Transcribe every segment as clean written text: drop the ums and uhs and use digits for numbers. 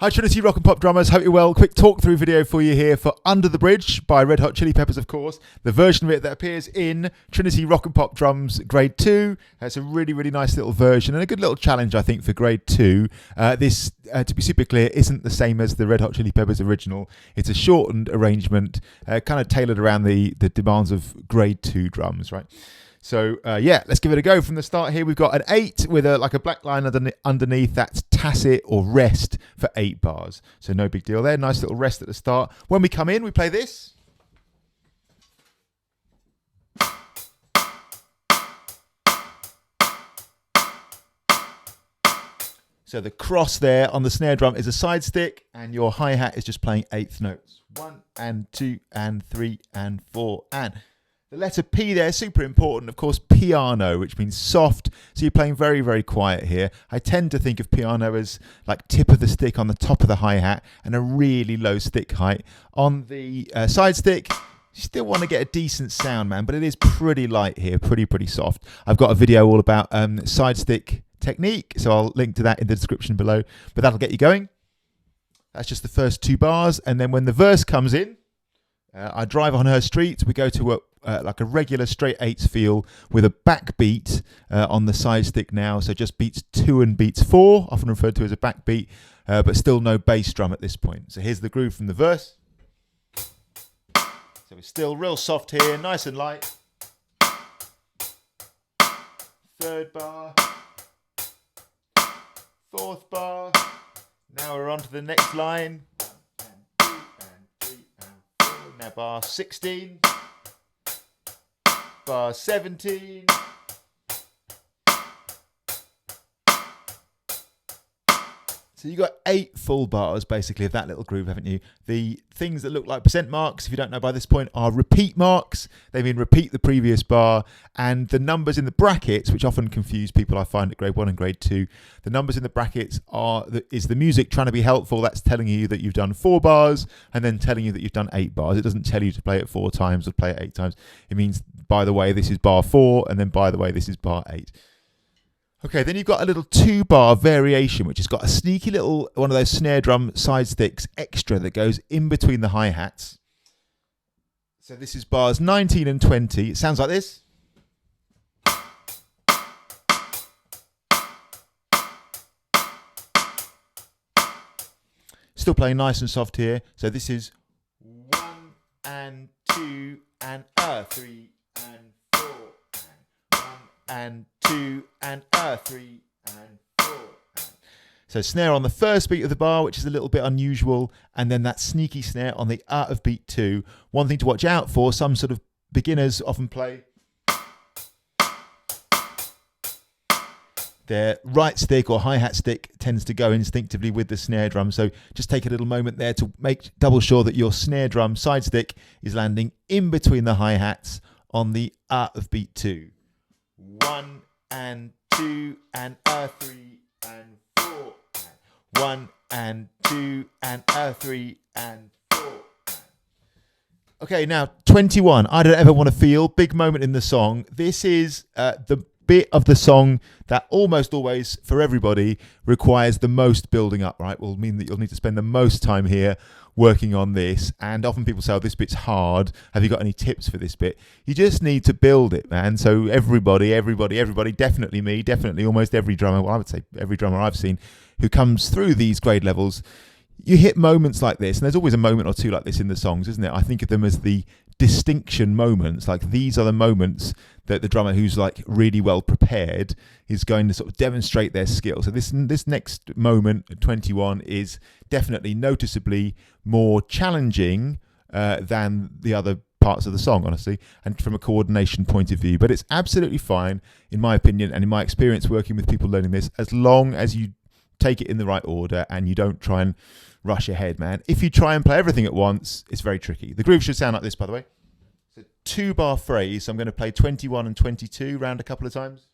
Hi Trinity Rock and Pop drummers, hope you're well. Quick talk through video for you here for Under the Bridge by Red Hot Chili Peppers, of course. The version of it that appears in Trinity Rock and Pop Drums Grade 2. It's a really, really nice little version and a good little challenge, I think, for Grade 2. This, to be super clear, isn't the same as the Red Hot Chili Peppers original. It's a shortened arrangement, kind of tailored around the demands of Grade 2 drums, right? So, let's give it a go from the start here. We've got an 8 with a black line underneath. That's tacit or rest for 8 bars. So no big deal there. Nice little rest at the start. When we come in, we play this. So the cross there on the snare drum is a side stick, and your hi-hat is just playing 8th notes. 1 and 2 and 3 and 4 and... The letter P there, super important, of course, piano, which means soft. So you're playing very, very quiet here. I tend to think of piano as like tip of the stick on the top of the hi-hat and a really low stick height. On the side stick, you still want to get a decent sound, man, but it is pretty light here, pretty soft. I've got a video all about side stick technique, so I'll link to that in the description below, but that'll get you going. That's just the first 2 bars, and then when the verse comes in, I drive on her street. We go to like a regular straight 8s feel with a backbeat on the side stick now. So just beats 2 and beats 4, often referred to as a backbeat, but still no bass drum at this point. So here's the groove from the verse. So it's still real soft here, nice and light. 3rd bar, 4th bar. Now we're on to the next line. Now bar 16, bar 17, so you got 8 full bars basically of that little groove, haven't you? The things that look like percent marks, if you don't know by this point, are repeat marks. They mean repeat the previous bar, and the numbers in the brackets, which often confuse people, I find, at Grade 1 and Grade 2. The numbers in the brackets is the music trying to be helpful. That's telling you that you've done 4 bars and then telling you that you've done 8 bars. It doesn't tell you to play it 4 times or play it 8 times. It means, by the way, this is bar 4, and then by the way, this is bar 8. Okay, then you've got a little 2-bar variation, which has got a sneaky little one of those snare drum side sticks extra that goes in between the hi-hats. So this is bars 19 and 20. It sounds like this. Still playing nice and soft here. So this is 1 and 2 and 3 and 4 and 1 and 2 and 3 and 4. So snare on the first beat of the bar, which is a little bit unusual, and then that sneaky snare on the of beat 2. One thing to watch out for, some sort of beginners often play their right stick or hi-hat stick tends to go instinctively with the snare drum. So just take a little moment there to make double sure that your snare drum side stick is landing in between the hi-hats on the of beat 2. 1 and 2 and 3 and 4 and 1 and 2 and 3 and 4. Okay, now 21. I Don't Ever Want to Feel, big moment in the song. This is the bit of the song that almost always, for everybody, requires the most building up, right? Will mean that you'll need to spend the most time here working on this. And often people say, oh, this bit's hard. Have you got any tips for this bit? You just need to build it, man. So everybody, definitely me, definitely almost every drummer, well, I would say every drummer I've seen who comes through these grade levels, you hit moments like this, and there's always a moment or two like this in the songs, isn't it? I think of them as the distinction moments. Like, these are the moments that the drummer who's like really well prepared is going to sort of demonstrate their skill. So this next moment at 21 is definitely noticeably more challenging than the other parts of the song, honestly, and from a coordination point of view. But it's absolutely fine, in my opinion, and in my experience working with people learning this, as long as you take it in the right order and you don't try and rush ahead, man. If you try and play everything at once, it's very tricky. The groove should sound like this, by the way. It's a 2-bar phrase. So I'm going to play 21 and 22 round a couple of times.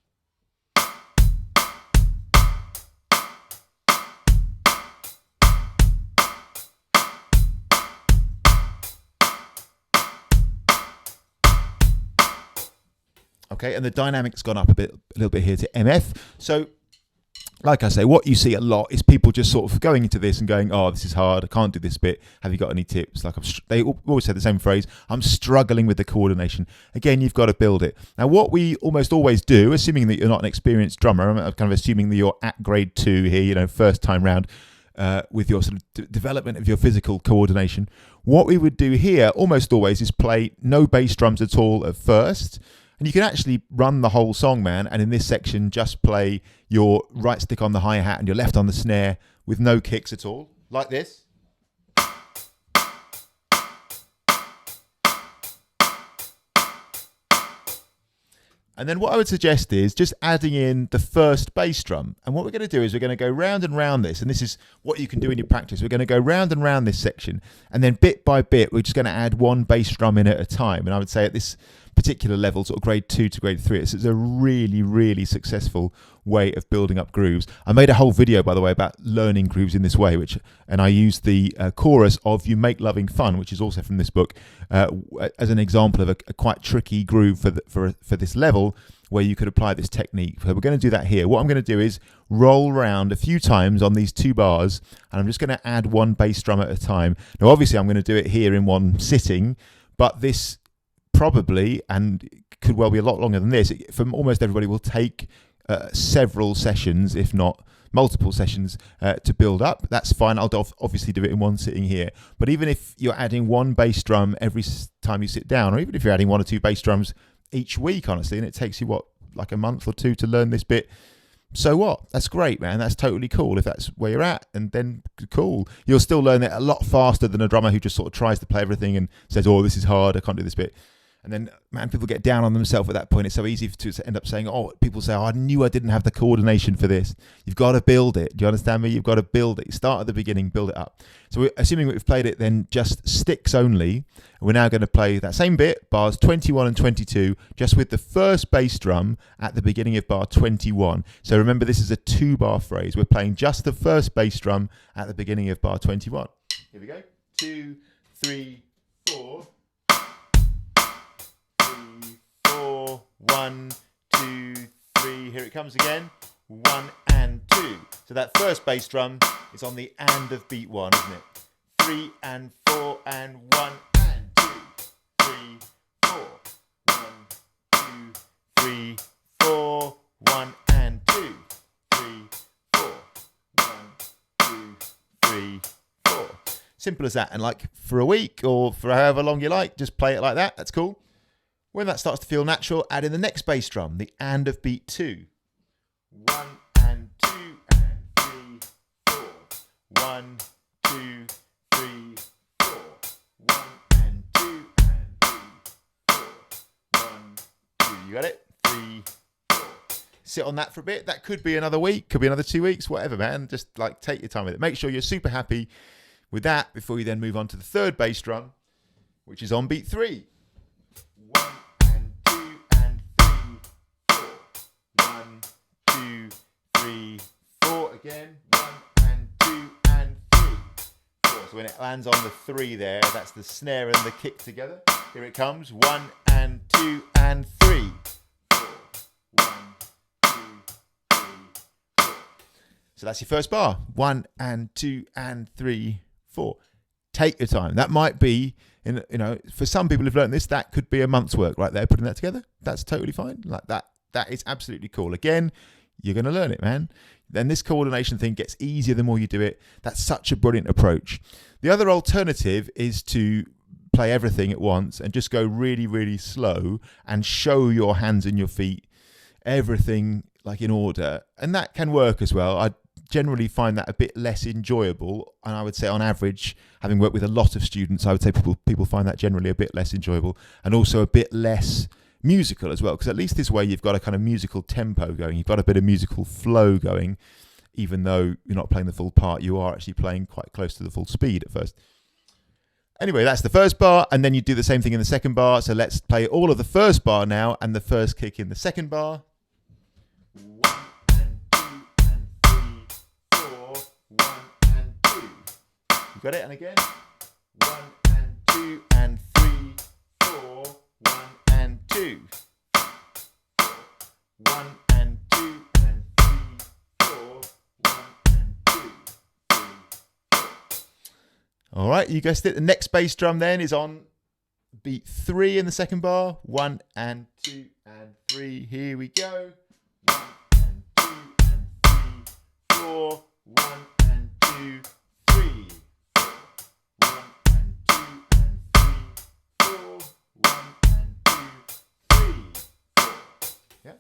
Okay, and the dynamic's gone up a little bit here to MF. So like I say, what you see a lot is people just sort of going into this and going, oh, this is hard, I can't do this bit, have you got any tips? Like they always say the same phrase, I'm struggling with the coordination. Again, you've got to build it. Now, what we almost always do, assuming that you're not an experienced drummer, I'm kind of assuming that you're at grade 2 here, first time round, with your sort of development of your physical coordination, what we would do here almost always is play no bass drums at all at first. And you can actually run the whole song, man, and in this section just play your right stick on the hi-hat and your left on the snare with no kicks at all, like this. And then what I would suggest is just adding in the first bass drum. And what we're going to do is we're going to go round and round this, and this is what you can do in your practice. We're going to go round and round this section, and then bit by bit, we're just going to add one bass drum in at a time. And I would say at this particular level, sort of grade 2 to grade 3, it's a really, really successful way of building up grooves. I made a whole video, by the way, about learning grooves in this way, and I used the chorus of You Make Loving Fun, which is also from this book, as an example of a quite tricky groove for this level where you could apply this technique. So we're going to do that here. What I'm going to do is roll around a few times on these 2 bars, and I'm just going to add one bass drum at a time. Now, obviously, I'm going to do it here in one sitting, but this probably, and could well be a lot longer than this, from almost everybody, will take several sessions, if not multiple sessions, to build up. That's fine. I'll obviously do it in one sitting here. But even if you're adding one bass drum every time you sit down, or even if you're adding 1 or 2 bass drums each week, honestly, and it takes you, like a month or 2 to learn this bit, so what? That's great, man. That's totally cool if that's where you're at, and then cool. You'll still learn it a lot faster than a drummer who just sort of tries to play everything and says, oh, this is hard, I can't do this bit. And then, man, people get down on themselves at that point. It's so easy to end up saying, people say, I knew I didn't have the coordination for this. You've got to build it. Do you understand me? You've got to build it. Start at the beginning, build it up. So assuming we've played it then just sticks only, we're now going to play that same bit, bars 21 and 22, just with the first bass drum at the beginning of bar 21. So remember, this is a 2-bar phrase. We're playing just the first bass drum at the beginning of bar 21. Here we go. 2, 3, 4. 1, 2, 3. Here it comes again. 1 and 2. So that first bass drum is on the and of beat 1, isn't it? 3 and 4 and 1 and 2. 3, 4. 1, 2, 3, 4. 1 and 2. 3, 4. 1, 2, 3, 4. Simple as that. And like for a week or for however long you like, just play it like that. That's cool. When that starts to feel natural, add in the next bass drum, the and of beat 2. 1 and 2 and 3, 4. 1, 2, 3, 4. 1 and 2 and 3, 4. 1, 2. You got it? 3, 4. Sit on that for a bit. That could be another week, could be another 2 weeks, whatever, man. Just like take your time with it. Make sure you're super happy with that before you then move on to the third bass drum, which is on beat 3. 1 and 2 and 3, 4. 1, 2, 3, 4 again. 1 and 2 and 3, 4. So when it lands on the 3 there, that's the snare and the kick together. Here it comes. 1 and 2 and 3, 4. 1, 2, 3, 4. So that's your first bar. 1 and 2 and 3, 4. Take your time. That might be, for some people who've learned this, that could be a month's work right there, putting that together. That's totally fine. Like that is absolutely cool. Again, you're going to learn it, man. Then this coordination thing gets easier the more you do it. That's such a brilliant approach. The other alternative is to play everything at once and just go really, really slow and show your hands and your feet, everything like in order. And that can work as well. I generally find that a bit less enjoyable, and I would say on average, having worked with a lot of students, I would say people find that generally a bit less enjoyable and also a bit less musical as well, because at least this way you've got a kind of musical tempo going, you've got a bit of musical flow going, even though you're not playing the full part, you are actually playing quite close to the full speed at first. Anyway, that's the first bar, and then you do the same thing in the second bar. So let's play all of the first bar now and the first kick in the second bar. 1 and 2 and 3, 4, 1 and 2. You got it? And again. 1 and 2 and 3, 4, 1 and 2. 1 and 2 and 3, 4, All right, you guessed it. The next bass drum then is on beat 3 in the second bar. 1 and 2 and 3. Here we go. 1 and 2 and 3, 4. 1 and 2, 3, 4. 1 and 2 and 3, 4. 1 and 2, 3, 4. Yeah.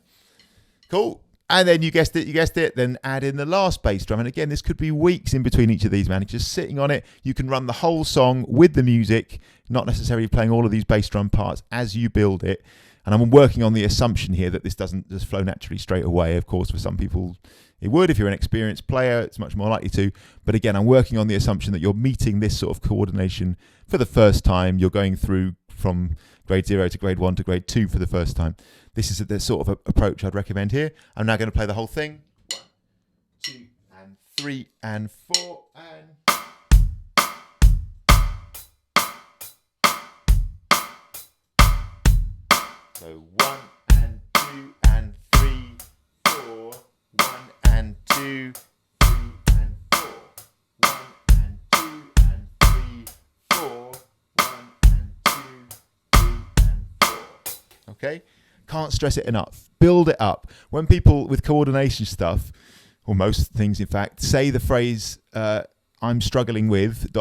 Cool. And then you guessed it, then add in the last bass drum. And again, this could be weeks in between each of these, man. Just sitting on it, you can run the whole song with the music, not necessarily playing all of these bass drum parts as you build it. And I'm working on the assumption here that this doesn't just flow naturally straight away. Of course, for some people, it would. If you're an experienced player, it's much more likely to. But again, I'm working on the assumption that you're meeting this sort of coordination for the first time. You're going through from grade 0 to grade 1 to grade 2 for the first time. This is the sort of approach I'd recommend here. I'm now going to play the whole thing. 1, 2, and 3, and 4, and... So 1 and 2 and 3, 4. 1 and 2, 3 and 4. 1 and 2 and 3, 4. 1 and 2, 3 and 4. Okay? Can't stress it enough. Build it up. When people with coordination stuff, or most things in fact, say the phrase, I'm struggling with, ...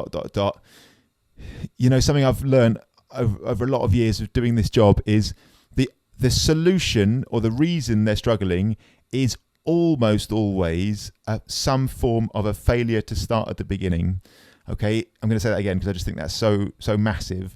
You know, something I've learned over a lot of years of doing this job is the solution or the reason they're struggling is almost always some form of a failure to start at the beginning. Okay, I'm going to say that again because I just think that's so massive.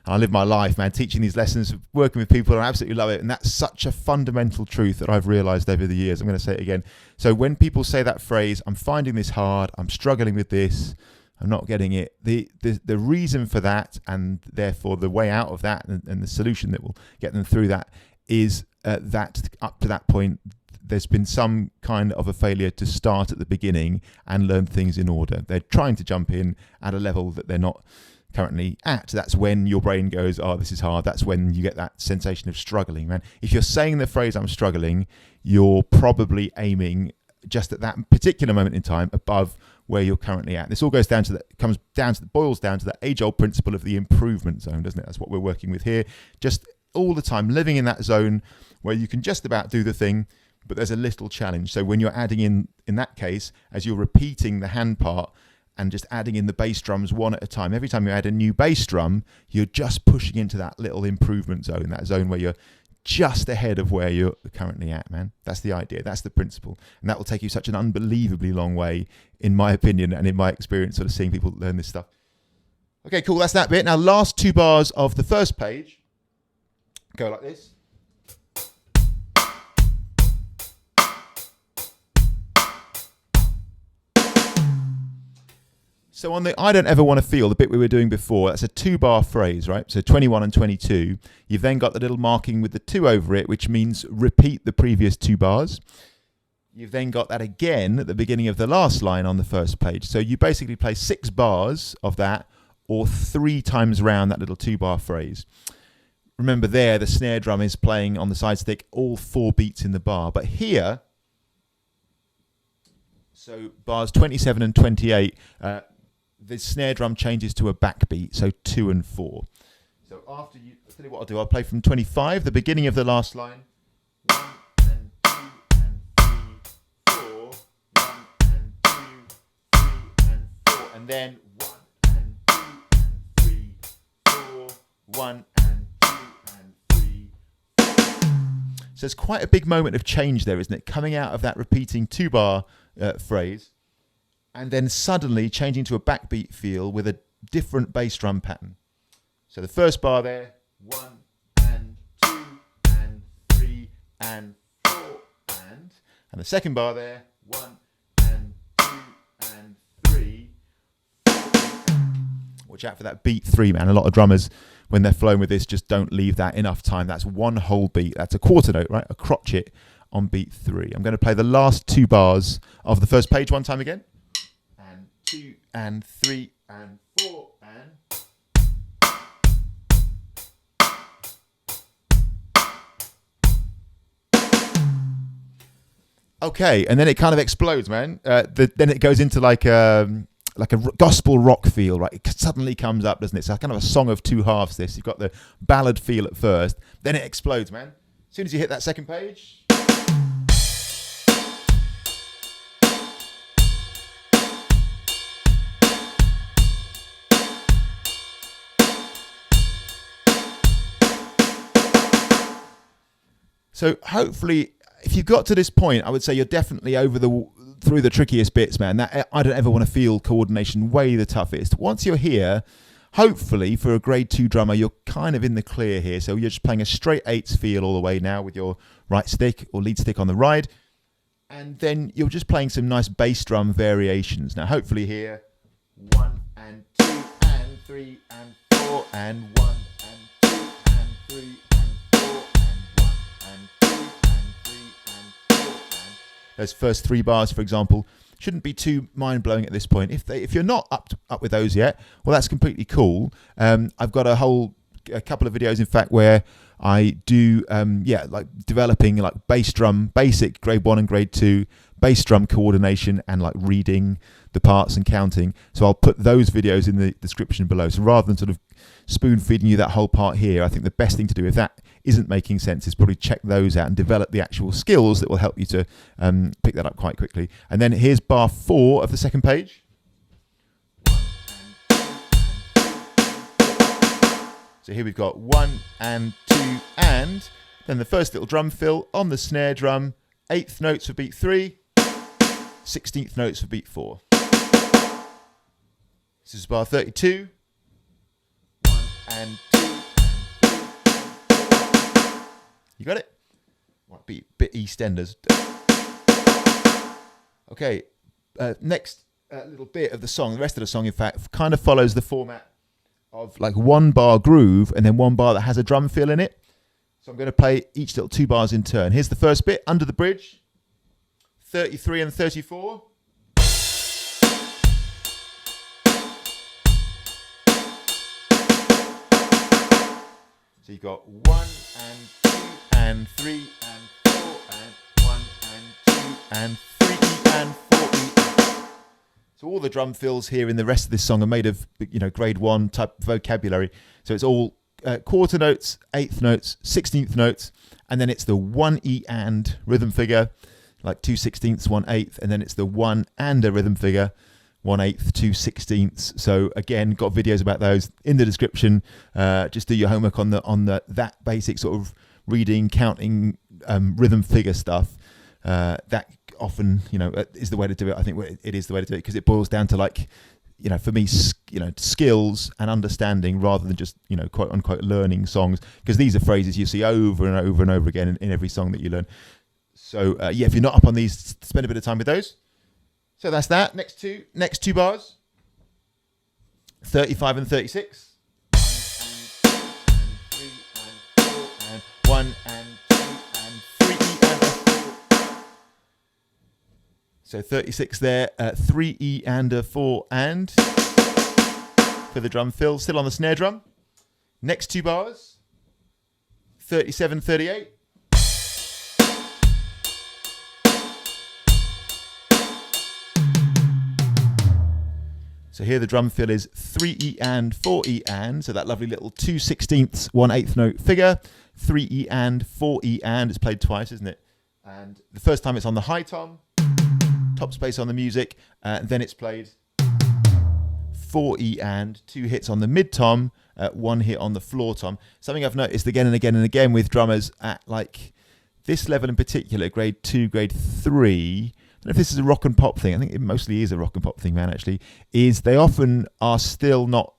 And I live my life, man, teaching these lessons, working with people, and I absolutely love it. And that's such a fundamental truth that I've realized over the years. I'm going to say it again. So when people say that phrase, I'm finding this hard, I'm struggling with this, I'm not getting it. The reason for that, and therefore the way out of that, and the solution that will get them through that, is that up to that point, there's been some kind of a failure to start at the beginning and learn things in order. They're trying to jump in at a level that they're not currently at. That's when your brain goes, oh, this is hard. That's when you get that sensation of struggling, man. If you're saying the phrase I'm struggling, you're probably aiming just at that particular moment in time above where you're currently at. This all boils down to the age-old principle of the improvement zone, doesn't it? That's what we're working with here. Just all the time living in that zone where you can just about do the thing, but there's a little challenge. So when you're adding in that case, as you're repeating the hand part, and just adding in the bass drums one at a time. Every time you add a new bass drum, you're just pushing into that little improvement zone, that zone where you're just ahead of where you're currently at, man. That's the idea. That's the principle. And that will take you such an unbelievably long way, in my opinion, and in my experience, sort of seeing people learn this stuff. Okay, cool. That's that bit. Now, last 2 bars of the first page go like this. So on the I don't ever want to feel, the bit we were doing before, that's a 2-bar phrase, right? So 21 and 22. You've then got the little marking with the 2 over it, which means repeat the previous 2 bars. You've then got that again at the beginning of the last line on the first page. So you basically play 6 bars of that, or 3 times round that little 2-bar phrase. Remember there, the snare drum is playing on the side stick all 4 beats in the bar. But here, so bars 27 and 28, the snare drum changes to a backbeat, so 2 and 4. So after you, I'll tell you what I'll do. I'll play from 25, the beginning of the last line. 1 and 2 and 3, 4. 1 and 2, 3 and 4. And then 1 and 2 and 3, 4. 1 and 2 and 3. So it's quite a big moment of change there, isn't it? Coming out of that repeating 2-bar phrase, and then suddenly changing to a backbeat feel with a different bass drum pattern. So the first bar there, 1 and 2 and 3 and 4 and the second bar there, 1 and 2 and 3. Watch out for that beat 3, man. A lot of drummers, when they're flowing with this, just don't leave that enough time. That's one whole beat. That's a quarter note, right? A crotchet on beat 3. I'm going to play the last 2 bars of the first page one time again. 2 and 3 and 4 and... Okay, and then it kind of explodes, man. Then it goes into like like a gospel rock feel, right? It suddenly comes up, doesn't it? It's kind of a song of two halves. This you've got the ballad feel at first, then it explodes, man. As soon as you hit that second page. So hopefully, if you've got to this point, I would say you're definitely through the trickiest bits, man. That I don't ever want to feel coordination way the toughest. Once you're here, hopefully for a grade 2 drummer, you're kind of in the clear here. So you're just playing a straight 8s feel all the way now with your right stick or lead stick on the ride. And then you're just playing some nice bass drum variations. Now hopefully here, 1 and 2 and 3 and 4 and 1 and 2 and 3 those first 3 bars, for example, shouldn't be too mind-blowing at this point. If you're not up with those yet, well, that's completely cool. I've got a couple of videos, in fact, where I do, like developing like bass drum, basic grade 1 and grade 2, bass drum coordination and like reading the parts and counting. So I'll put those videos in the description below. So rather than sort of spoon feeding you that whole part here, I think the best thing to do, if that isn't making sense, is probably check those out and develop the actual skills that will help you to pick that up quite quickly. And then here's bar 4 of the second page. So here we've got 1 and 2 and then the first little drum fill on the snare drum, 8th notes for beat 3, 16th notes for beat 4. This is bar 32. 1 and 2 and 3. You got it? Might be a bit EastEnders. Okay, next little bit of the song, the rest of the song, in fact, kind of follows the format of like 1 bar groove and then 1 bar that has a drum fill in it. So I'm going to play each little 2 bars in turn. Here's the first bit, under the bridge, 33 and 34. So you've got 1 and 2 and 3 and 4 and 1 and 2 and 3 and 4. So all the drum fills here in the rest of this song are made of, grade 1 type vocabulary. So it's all quarter notes, 8th notes, 16th notes, and then it's the 1 and rhythm figure, like 2 16ths, 1 8th, and then it's the 1 and a rhythm figure, 1 8th, 2 16ths. So again, got videos about those in the description. Just do your homework on that basic sort of reading, counting, rhythm figure stuff. That often, is the way to do it. I think it is the way to do it because it boils down to like, for me, skills and understanding rather than just, quote unquote learning songs, because these are phrases you see over and over and over again in every song that you learn. So if you're not up on these, spend a bit of time with those. So that's that. Next two bars, 35 and 36. 1 and 2 and 3 and 4. So 36 there, 3 and a 4 and for the drum fill, still on the snare drum. Next 2 bars, 37, 38. So here the drum fill is 3 and 4 and, so that lovely little 2 16ths, 1 8th note figure, 3 and 4 and, it's played twice, isn't it? And the first time it's on the high tom, top space on the music, then it's played 4 and, 2 hits on the mid tom, 1 hit on the floor tom. Something I've noticed again and again and again with drummers at like this level in particular, grade 2, grade 3, I don't know if this is a rock and pop thing. I think it mostly is a rock and pop thing, man, actually, is they often are still not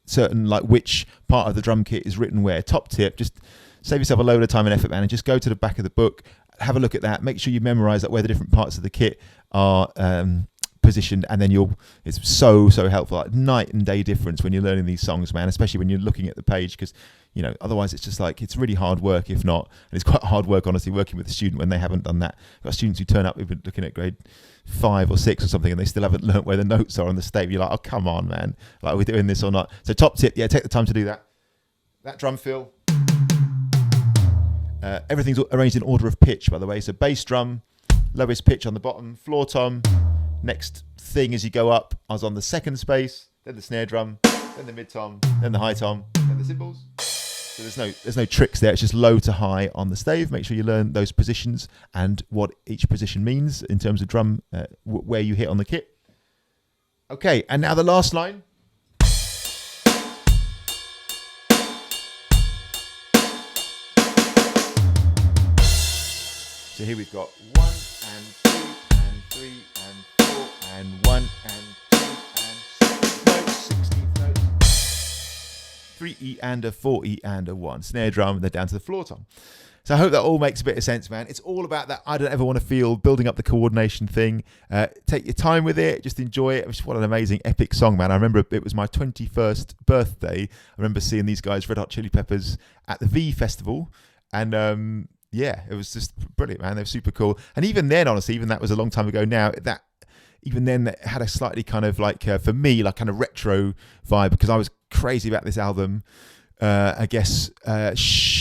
certain like which part of the drum kit is written where. Top tip, just save yourself a load of time and effort, man, and just go to the back of the book, have a look at that, make sure you memorize that where the different parts of the kit are positioned, and then it's so helpful, like night and day difference when you're learning these songs, man, especially when you're looking at the page, because otherwise it's just like, it's really hard work if not, and it's quite hard work, honestly, working with a student when they haven't done that. I've got students who turn up, we've been looking at grade 5 or 6 or something, and they still haven't learnt where the notes are on the stave. You're like, oh, come on, man, like, are we doing this or not? So top tip, take the time to do that drum fill. Everything's arranged in order of pitch, by the way. So bass drum, lowest pitch on the bottom, floor tom, Next thing as you go up, I was on the second space, then the snare drum, then the mid tom, then the high tom, then the cymbals. So there's no tricks there. It's just low to high on the stave. Make sure you learn those positions and what each position means in terms of drum, where you hit on the kit. Okay, and now the last line. So here we've got 1 and 2 and 3 and 4 and 1 and 2 and 6 notes, 16th notes, 3E and a 4E and a 1. Snare drum, and then down to the floor tom. So I hope that all makes a bit of sense, man. It's all about that I don't ever want to feel, building up the coordination thing. Take your time with it. Just enjoy it. What an amazing, epic song, man. I remember it was my 21st birthday. I remember seeing these guys, Red Hot Chili Peppers, at the V Festival. And yeah, it was just brilliant, man. They were super cool. And even then, honestly, even that was a long time ago now, even then it had a slightly kind of like, for me, like kind of retro vibe, because I was crazy about this album. I guess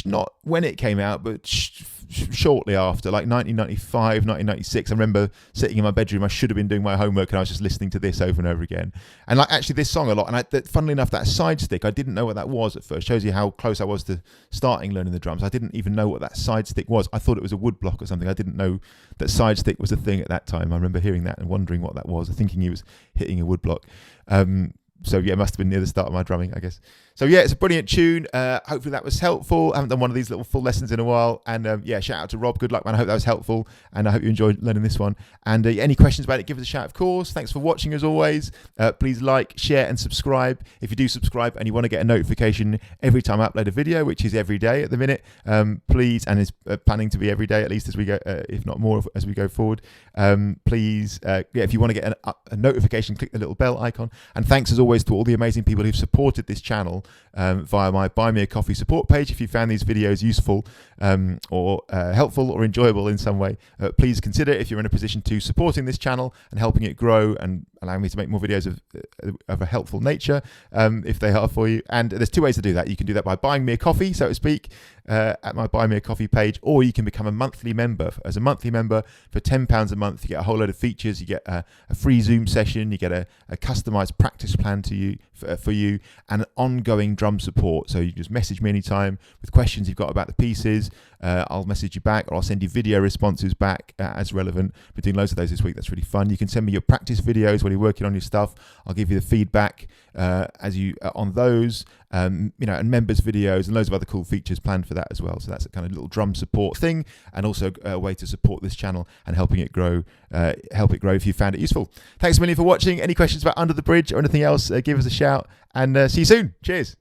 not when it came out, but shortly after, like 1995, 1996. I remember sitting in my bedroom. I should have been doing my homework, and I was just listening to this over and over again. And like actually this song a lot. And funnily enough, that side stick, I didn't know what that was at first. Shows you how close I was to starting learning the drums. I didn't even know what that side stick was. I thought it was a wood block or something. I didn't know that side stick was a thing at that time. I remember hearing that and wondering what that was, thinking he was hitting a wood block. So yeah, it must have been near the start of my drumming, I guess. So yeah, it's a brilliant tune. Hopefully that was helpful. I haven't done one of these little full lessons in a while. And yeah, shout out to Rob. Good luck, man. I hope that was helpful. And I hope you enjoyed learning this one. And any questions about it, give us a shout, of course. Thanks for watching as always. Please like, share and subscribe. If you do subscribe and you want to get a notification every time I upload a video, which is every day at the minute, please, and is planning to be every day at least as we go, if not more as we go forward. Please, yeah, if you want to get a notification, click the little bell icon. And thanks as always to all the amazing people who've supported this channel via my Buy Me a Coffee support page. If you found these videos useful or helpful or enjoyable in some way, please consider, if you're in a position to, supporting this channel and helping it grow and allowing me to make more videos of a helpful nature, if they are for you. And there's two ways to do that. You can do that by buying me a coffee, so to speak, at my Buy Me a Coffee page, or you can become a monthly member. As a monthly member, for £10 a month, you get a whole load of features. You get a free Zoom session, you get a customized practice plan to you for you, and an ongoing drum support. So you just message me anytime with questions you've got about the pieces. I'll message you back, or I'll send you video responses back as relevant. We're doing loads of those this week. That's really fun. You can send me your practice videos while you're working on your stuff. I'll give you the feedback as you on those. You know, and members videos and loads of other cool features planned for that as well. So that's a kind of little drum support thing, and also a way to support this channel and helping it grow. Help it grow if you found it useful. Thanks a million for watching. Any questions about Under the Bridge or anything else, give us a shout, and see you soon. Cheers.